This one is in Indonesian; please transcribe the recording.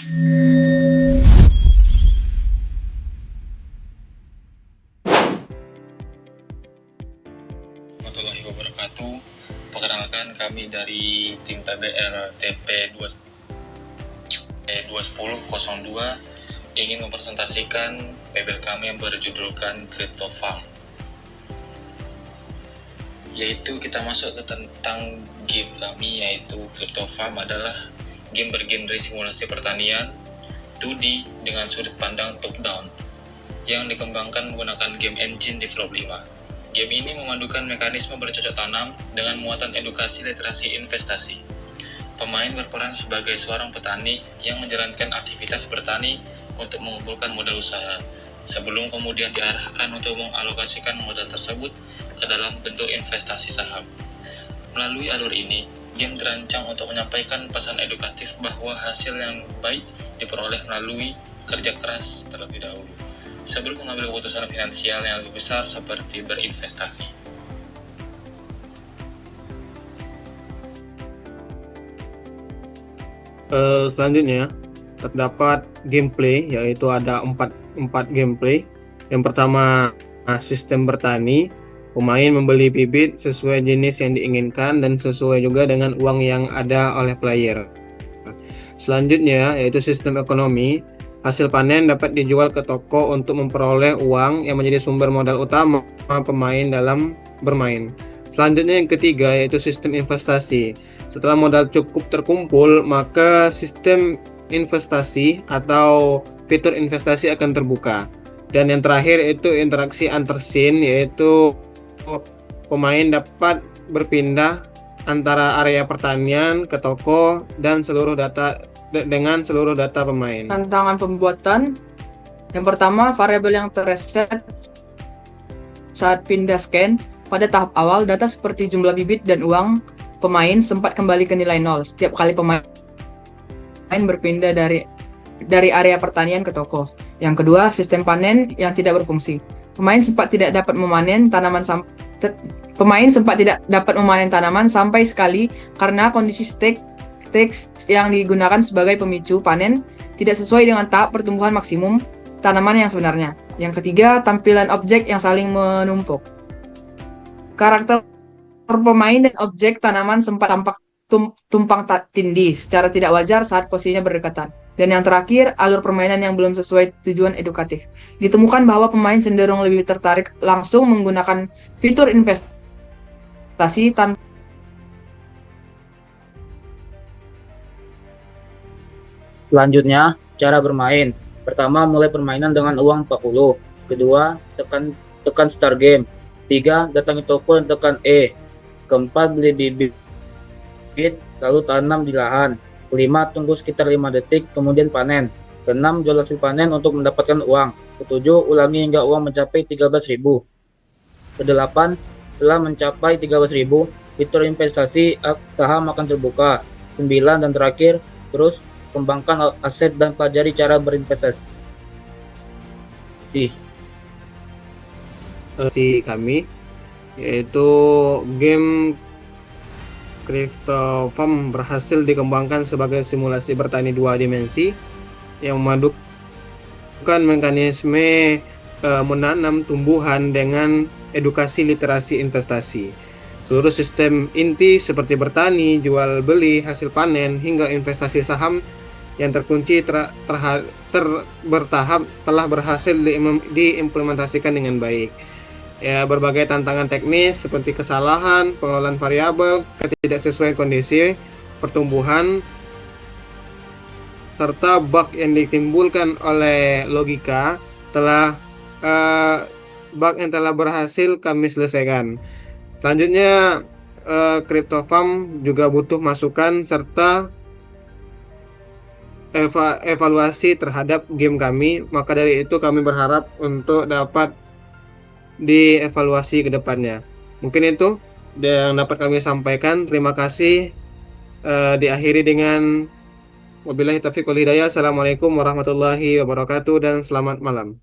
Warahmatullahi wabarakatuh. Perkenalkan, kami dari tim PBL TP 21002 ingin mempresentasikan PBL kami yang berjudulkan Crypto Farm. Yaitu kita masuk ke tentang game kami, yaitu Crypto Farm adalah game bergenre simulasi pertanian 2D dengan sudut pandang top down yang dikembangkan menggunakan game engine Develop 5. Game ini memandukan mekanisme bercocok tanam dengan muatan edukasi literasi investasi. Pemain berperan sebagai seorang petani yang menjalankan aktivitas bertani untuk mengumpulkan modal usaha, sebelum kemudian diarahkan untuk mengalokasikan modal tersebut ke dalam bentuk investasi saham. Melalui alur ini, game dirancang untuk menyampaikan pesan edukatif bahwa hasil yang baik diperoleh melalui kerja keras terlebih dahulu, sebelum mengambil keputusan finansial yang lebih besar seperti berinvestasi. Selanjutnya terdapat gameplay, yaitu ada empat gameplay. Yang pertama, sistem bertani. Pemain membeli bibit sesuai jenis yang diinginkan dan sesuai juga dengan uang yang ada oleh player. Selanjutnya yaitu sistem ekonomi. Hasil panen dapat dijual ke toko untuk memperoleh uang yang menjadi sumber modal utama pemain dalam bermain. Selanjutnya yang ketiga yaitu sistem investasi. Setelah modal cukup terkumpul, maka sistem investasi atau fitur investasi akan terbuka. Dan yang terakhir itu interaksi antar scene, yaitu pemain dapat berpindah antara area pertanian ke toko dan seluruh data pemain. Tantangan pembuatan yang pertama, variabel yang terreset saat pindah scan. Pada tahap awal, data seperti jumlah bibit dan uang pemain sempat kembali ke nilai 0 setiap kali pemain berpindah dari area pertanian ke toko. Yang kedua, sistem panen yang tidak berfungsi. Pemain sempat tidak dapat memanen tanaman sampai sekali karena kondisi teks yang digunakan sebagai pemicu panen tidak sesuai dengan tahap pertumbuhan maksimum tanaman yang sebenarnya. Yang ketiga, tampilan objek yang saling menumpuk. Karakter pemain dan objek tanaman sempat tampak tumpang tindih secara tidak wajar saat posisinya berdekatan. Dan yang terakhir, alur permainan yang belum sesuai tujuan edukatif. Ditemukan bahwa pemain cenderung lebih tertarik langsung menggunakan fitur investasi tanpa. Selanjutnya, cara bermain. Pertama, mulai permainan dengan uang 40. Kedua, tekan start game. 3, datangi toko dan tekan E. Keempat, beli bibit, lalu tanam di lahan. 5, tunggu sekitar 5 detik, kemudian panen. Ke-6, jual hasil panen untuk mendapatkan uang. Ke-7, ulangi hingga uang mencapai 13.000. Ke-8, setelah mencapai 13.000, fitur investasi saham akan terbuka. 9, dan terakhir, terus kembangkan aset dan pelajari cara berinvestasi. Kami yaitu game Crypto Farm berhasil dikembangkan sebagai simulasi bertani 2 dimensi yang memadukan mekanisme menanam tumbuhan dengan edukasi literasi investasi. Seluruh sistem inti seperti bertani, jual beli, hasil panen, hingga investasi saham yang terkunci bertahap telah berhasil diimplementasikan dengan baik. Ya, berbagai tantangan teknis seperti kesalahan, pengelolaan variabel, ketidaksesuaian kondisi pertumbuhan, serta bug yang ditimbulkan oleh logika telah berhasil kami selesaikan. Selanjutnya, Crypto Farm juga butuh masukan serta evaluasi terhadap game kami. Maka dari itu kami berharap untuk dapat dievaluasi ke depannya. Mungkin itu yang dapat kami sampaikan. Terima kasih. Diakhiri dengan wabillahi taufiq wal hidayah. Assalamualaikum warahmatullahi wabarakatuh dan selamat malam.